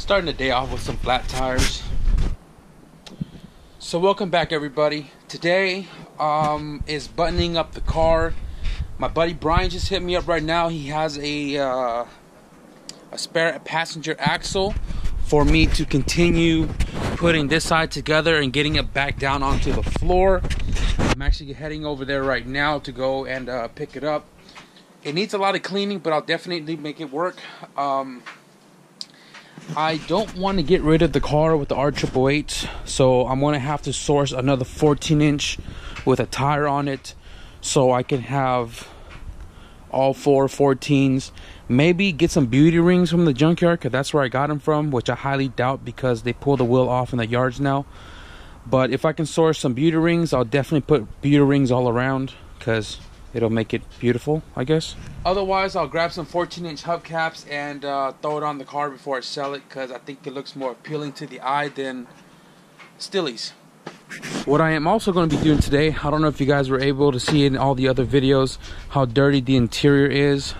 Starting the day off with some flat tires. So welcome back, everybody. Today is buttoning up the car. My buddy Brian just hit me up right now. He has a spare passenger axle for me to continue putting this side together and getting it back down onto the floor. I'm actually heading over there right now to go and pick it up. It needs a lot of cleaning, but I'll definitely make it work. I don't want to get rid of the car with the R888, so I'm going to have to source another 14-inch with a tire on it so I can have all four 14s. Maybe get some beauty rings from the junkyard, because that's where I got them from, which I highly doubt because they pull the wheel off in the yards now. But if I can source some beauty rings, I'll definitely put beauty rings all around because it'll make it beautiful, I guess. Otherwise, I'll grab some 14-inch hubcaps and throw it on the car before I sell it, because I think it looks more appealing to the eye than Stillies. What I am also going to be doing today, I don't know if you guys were able to see in all the other videos how dirty the interior is.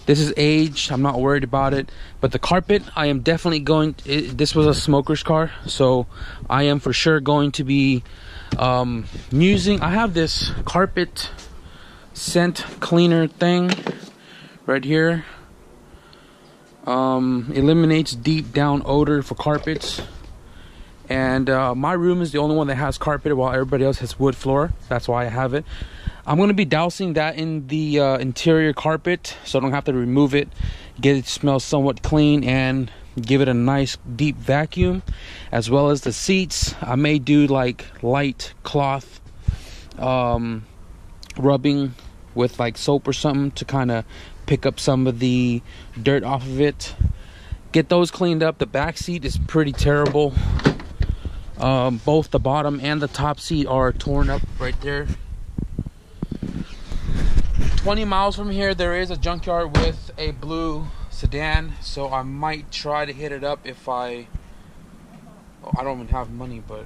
This is aged, I'm not worried about it. But the carpet, I am definitely going, this was a smoker's car, so I am for sure going to be using, I have this carpet scent cleaner thing right here. Eliminates deep down odor for carpets. And my room is the only one that has carpet while everybody else has wood floor. That's why I have it. I'm going to be dousing that in the interior carpet so I don't have to remove it, get it to smell somewhat clean, and give it a nice deep vacuum. As well as the seats, I may do like light cloth rubbing with like soap or something to kind of pick up some of the dirt off of it. Get those cleaned up. The back seat is pretty terrible. Both the bottom and the top seat are torn up right there. 20 miles from here there is a junkyard with a blue sedan, so I might try to hit it up if I don't even have money, but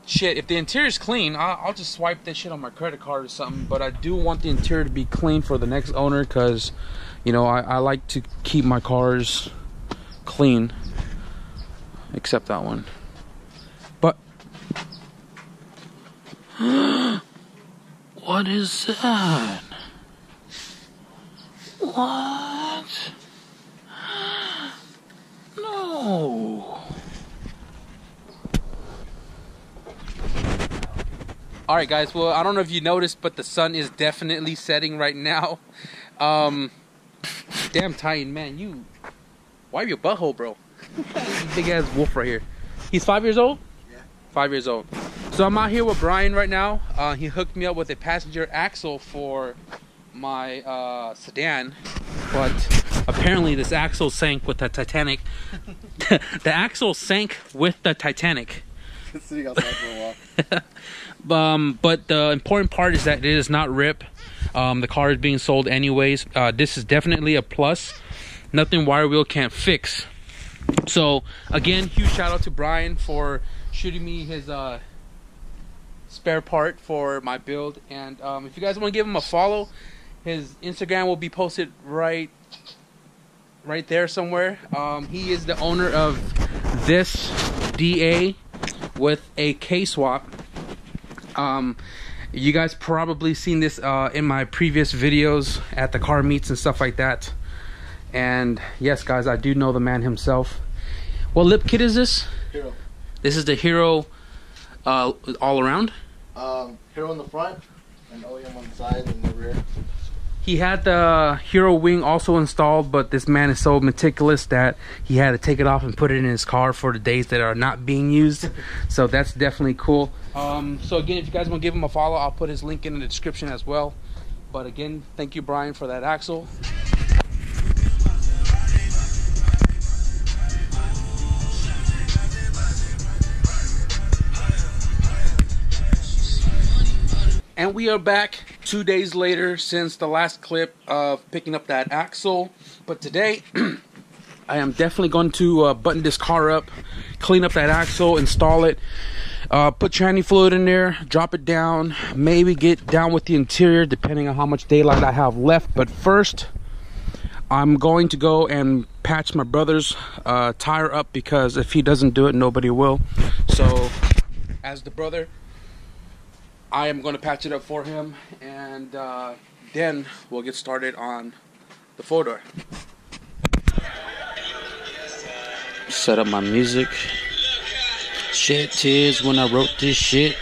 shit, if the interior is clean, I'll just swipe that shit on my credit card or something. But I do want the interior to be clean for the next owner, because you know I like to keep my cars clean, except that one. But what is that? What? No. Alright guys, well, I don't know if you noticed, but the sun is definitely setting right now. Damn Titan, man, you wipe your butthole, bro. Big ass wolf right here. He's 5 years old? Yeah. 5 years old. So I'm out here with Brian right now. He hooked me up with a passenger axle for my sedan, but apparently this axle sank with the Titanic. The axle sank with the Titanic. Sitting outside for a while. But the important part is that it is not rip. The car is being sold anyways. This is definitely a plus. Nothing wire wheel can't fix. So again, huge shout out to Brian for shooting me his spare part for my build. And if you guys want to give him a follow, his Instagram will be posted right there somewhere. He is the owner of this DA with a K-swap. You guys probably seen this in my previous videos at the car meets and stuff like that. And yes guys, I do know the man himself. What lip kit is this? Hero. This is the Hero all around? Hero in the front and OEM on the side and the rear. He had the Hero wing also installed, but this man is so meticulous that he had to take it off and put it in his car for the days that are not being used. So that's definitely cool. So again, if you guys want to give him a follow, I'll put his link in the description as well. But again, thank you Brian for that axle. And we are back 2 days later since the last clip of picking up that axle. But today, I am definitely going to button this car up, clean up that axle, install it, put tranny fluid in there, drop it down, maybe get down with the interior depending on how much daylight I have left. But first, I'm going to go and patch my brother's tire up, because if he doesn't do it, nobody will. So as the brother, I am going to patch it up for him, and then we'll get started on the four-door. Set up my music. Shed tears when I wrote this shit.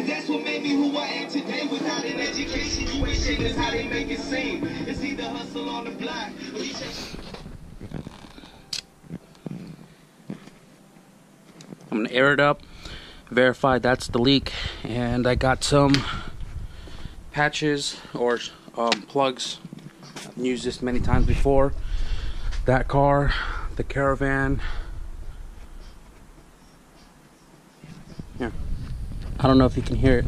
That's what made me who I am today. Without an education, you ain't shit. That's how they make it seem. It's either hustle on the block or you I'm gonna air it up, verify that's the leak, and I got some patches or plugs. I've used this many times before. That car, the Caravan. Here. I don't know if you can hear it.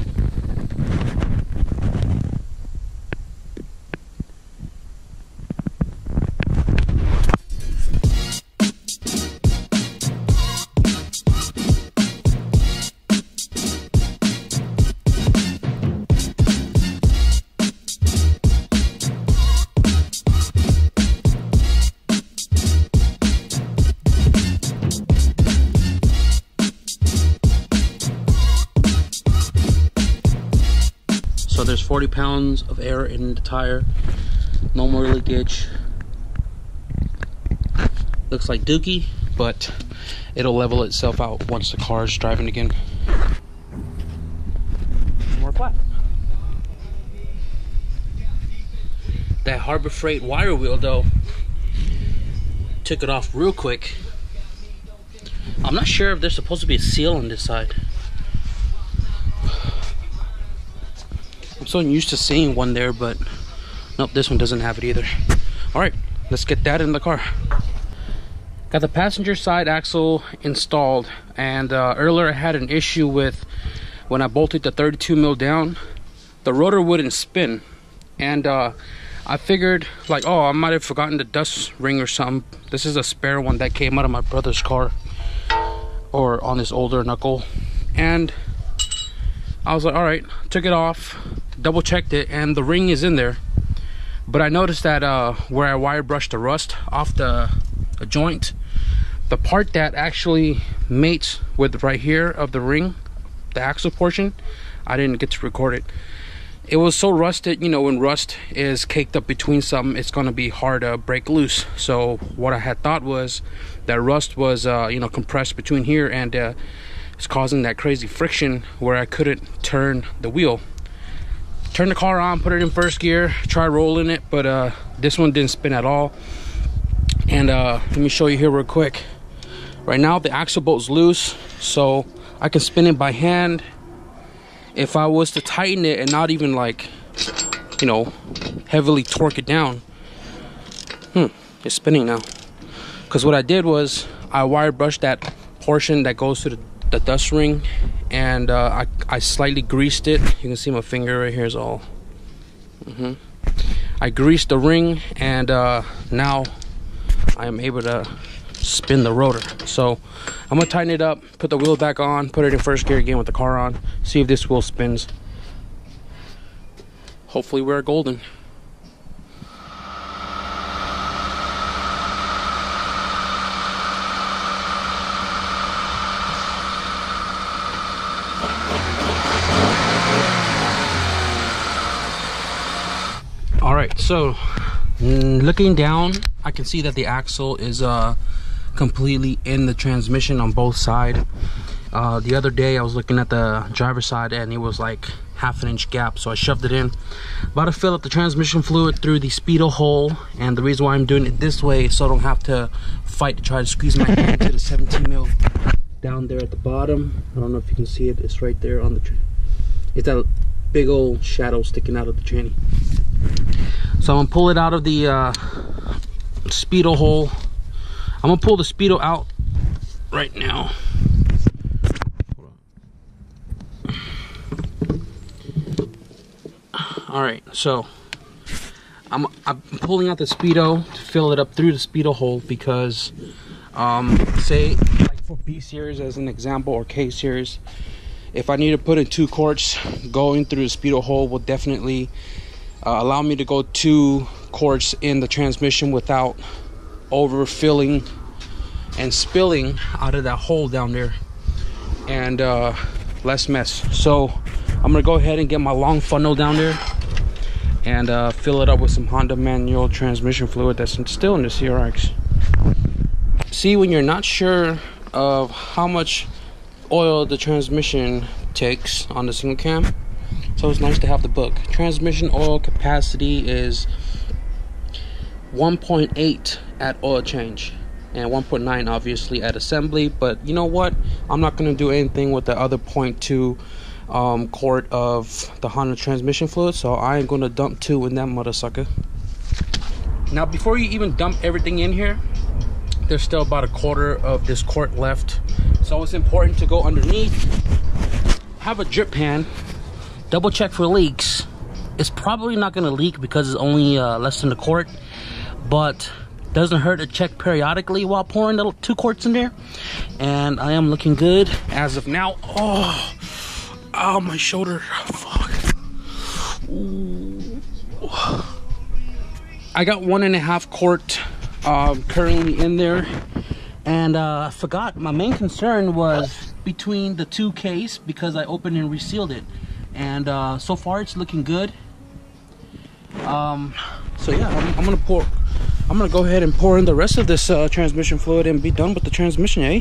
So there's 40 pounds of air in the tire. No more leakage. Looks like dookie, but it'll level itself out once the car is driving again. More flat. That Harbor Freight wire wheel though, took it off real quick. I'm not sure if there's supposed to be a seal on this side. I'm so used to seeing one there, but nope, this one doesn't have it either. All right, let's get that in the car. Got the passenger side axle installed, and earlier I had an issue with when I bolted the 32 mil down, the rotor wouldn't spin, and I figured like, oh, I might have forgotten the dust ring or something. This is a spare one that came out of my brother's car, or on his older knuckle, and I was like, all right, took it off, double checked it, and the ring is in there. But I noticed that where I wire brushed the rust off the joint, the part that actually mates with right here of the ring, the axle portion, I didn't get to record it. It was so rusted, you know, when rust is caked up between something, it's gonna be hard to break loose. So what I had thought was that rust was you know, compressed between here, and it's causing that crazy friction where I couldn't turn the wheel. Turn the car on, put it in first gear, try rolling it, but this one didn't spin at all. And let me show you here real quick. Right now the axle bolt's loose, so I can spin it by hand. If I was to tighten it and not even like, you know, heavily torque it down, it's spinning now. Because what I did was I wire brushed that portion that goes to the dust ring, and I slightly greased it. You can see my finger right here is all I greased the ring, and now I am able to spin the rotor. So I'm gonna tighten it up, put the wheel back on, put it in first gear again with the car on, see if this wheel spins. Hopefully we're golden. All right, so looking down, I can see that the axle is completely in the transmission on both sides. The other day I was looking at the driver's side and it was like half an inch gap, so I shoved it in. About to fill up the transmission fluid through the speedo hole, and the reason why I'm doing it this way is so I don't have to fight to try to squeeze my hand into the 17 mil down there at the bottom. I don't know if you can see it, it's right there on the it's that big old shadow sticking out of the tranny. So I'm gonna pull it out of the speedo hole. I'm gonna pull the speedo out right now. All right, so I'm pulling out the speedo to fill it up through the speedo hole, because say like for B series as an example, or K series, If I need to put in 2 quarts, going through the speedo hole will definitely allow me to go 2 quarts in the transmission without overfilling and spilling out of that hole down there, and less mess. So I'm gonna go ahead and get my long funnel down there and fill it up with some Honda manual transmission fluid that's still in the CRX. See, when you're not sure of how much oil the transmission takes on the single cam, so it's nice to have the book. Transmission oil capacity is 1.8 at oil change and 1.9 obviously at assembly, but you know what, I'm not going to do anything with the other 0.2 quart of the Honda transmission fluid, so I am going to dump 2 in that mother sucker. Now before you even dump everything in here, there's still about 1/4 of this quart left, so it's important to go underneath, have a drip pan, double check for leaks. It's probably not going to leak because it's only less than 1 quart, but doesn't hurt to check periodically while pouring the 2 quarts in there. And I am looking good as of now. Oh, my shoulder, fuck. Ooh. I got 1.5 quart currently in there, and I forgot my main concern was between the 2 case, because I opened and resealed it, and so far it's looking good. So yeah, I'm gonna go ahead and pour in the rest of this transmission fluid and be done with the transmission, eh?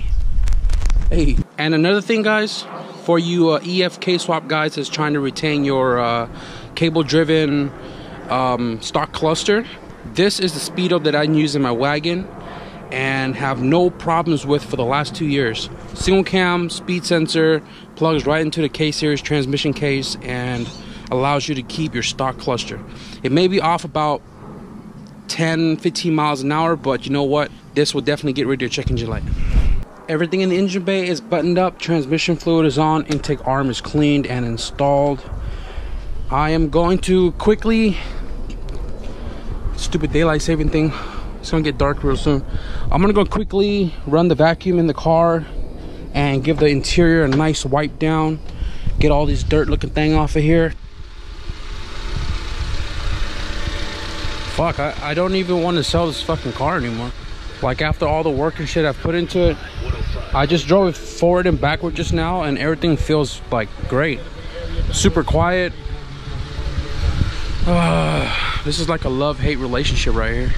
Hey, and another thing, guys, for you EF K-swap guys that's trying to retain your cable driven stock cluster, this is the speedo that I use in my wagon and have no problems with for the last 2 years. Single cam, speed sensor, plugs right into the K-series transmission case and allows you to keep your stock cluster. It may be off about 10-15 miles an hour, but you know what, this will definitely get rid of your check engine light. Everything in the engine bay is buttoned up, transmission fluid is on, intake arm is cleaned and installed. I am going to quickly, stupid daylight saving thing, it's gonna get dark real soon. I'm gonna go quickly run the vacuum in the car and give the interior a nice wipe down, get all this dirt looking thing off of here. Fuck, I don't even want to sell this fucking car anymore. Like, after all the work and shit I've put into it, I just drove it forward and backward just now and everything feels like great. Super quiet. This is like a love-hate relationship right here.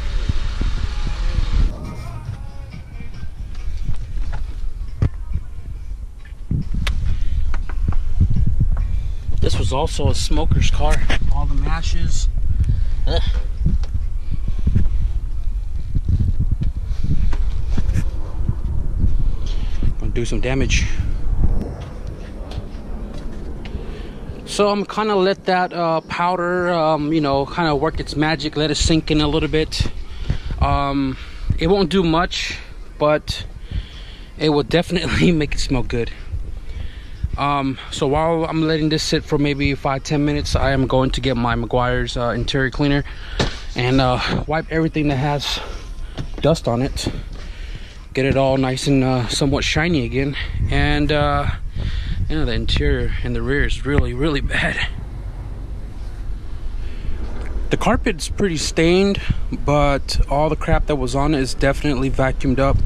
This was also a smoker's car. All the mashes. Gonna do some damage. So I'm kind of let that powder, you know, kind of work its magic, let it sink in a little bit. It won't do much, but it will definitely make it smell good. So while I'm letting this sit for maybe 5-10 minutes, I am going to get my Meguiar's interior cleaner and wipe everything that has dust on it, get it all nice and somewhat shiny again. And you know, the interior and the rear is really bad. The carpet's pretty stained, but all the crap that was on it is definitely vacuumed up.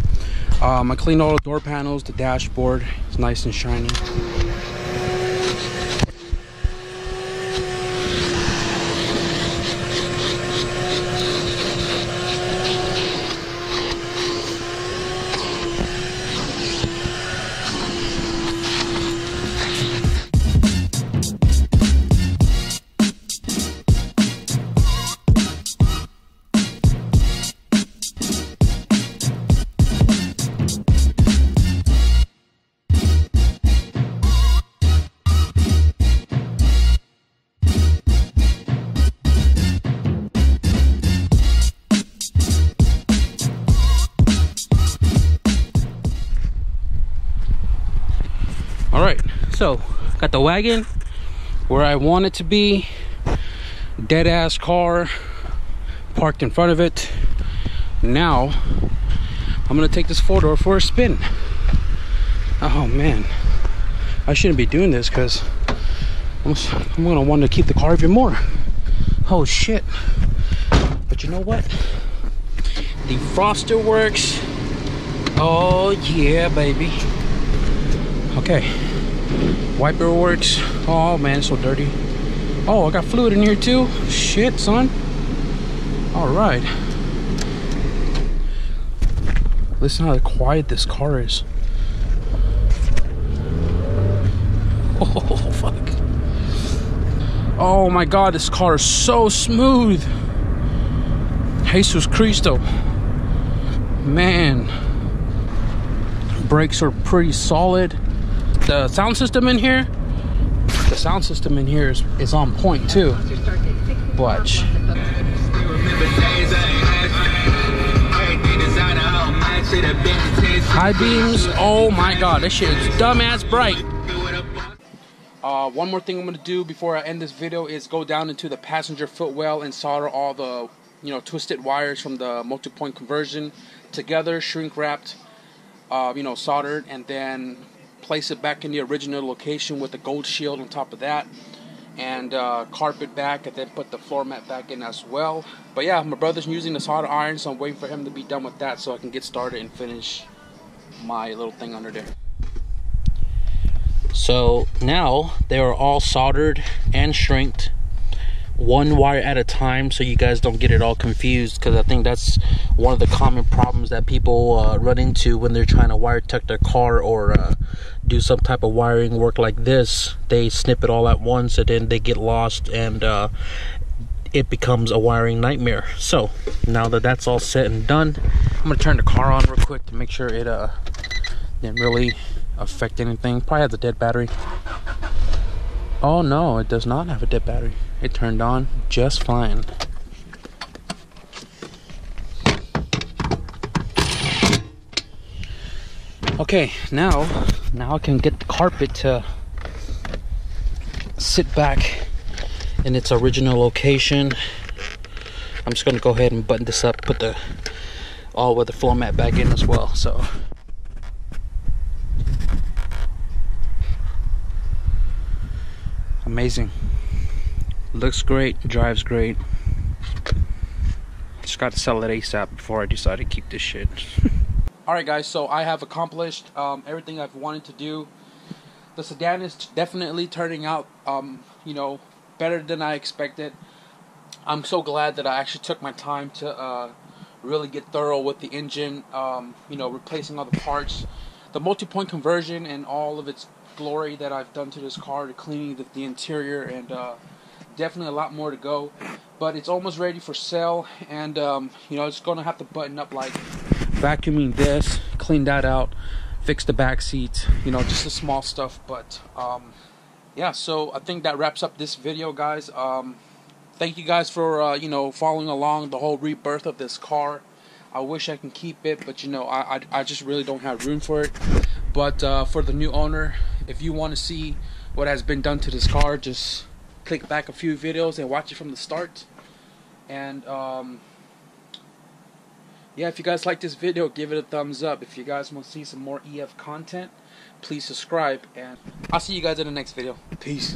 I cleaned all the door panels, the dashboard is nice and shiny. Alright, so got the wagon where I want it to be. Dead ass car parked in front of it. Now I'm gonna take this 4-door for a spin. Oh man, I shouldn't be doing this because I'm gonna want to keep the car even more. Oh shit. But you know what? The defroster works. Oh yeah, baby. Okay. Wiper works. Oh man, it's so dirty. Oh, I got fluid in here too. Shit, son. Alright. Listen how quiet this car is. Oh, fuck. Oh my god, this car is so smooth. Jesus Cristo. Man. Brakes are pretty solid. The sound system in here is on point too. Watch. High beams, oh my god, this shit is dumbass bright. One more thing I'm gonna do before I end this video is go down into the passenger footwell and solder all the, you know, twisted wires from the multi-point conversion together, shrink wrapped, you know, soldered, and then place it back in the original location with the gold shield on top of that, and carpet back, and then put the floor mat back in as well. But yeah, my brother's using the solder iron, so I'm waiting for him to be done with that so I can get started and finish my little thing under there. So now they are all soldered and shrinked, one wire at a time, so you guys don't get it all confused, because I think that's one of the common problems that people run into when they're trying to wire tuck their car or do some type of wiring work like this. They snip it all at once and then they get lost, and it becomes a wiring nightmare. So now that that's all set and done, I'm gonna turn the car on real quick to make sure it didn't really affect anything. Probably has a dead battery. Oh no, it does not have a dead battery. It turned on just fine. Okay, now I can get the carpet to sit back in its original location. I'm just gonna go ahead and button this up, put the all-weather floor mat back in as well. So amazing. Looks great, drives great. Just got to sell it ASAP before I decide to keep this shit. Alright guys, so I have accomplished everything I've wanted to do. The sedan is definitely turning out, you know, better than I expected. I'm so glad that I actually took my time to really get thorough with the engine, you know, replacing all the parts. The multi-point conversion and all of its glory that I've done to this car, to cleaning the interior, and definitely a lot more to go. But it's almost ready for sale, and you know, it's going to have to button up, like vacuuming this, clean that out, fix the back seats, you know, just the small stuff. But yeah, so I think that wraps up this video, guys. Thank you guys for you know, following along the whole rebirth of this car. I wish I can keep it, but you know, I just really don't have room for it. But for the new owner, if you want to see what has been done to this car, just click back a few videos and watch it from the start. And yeah, if you guys like this video, give it a thumbs up. If you guys want to see some more EF content, please subscribe, and I'll see you guys in the next video. Peace.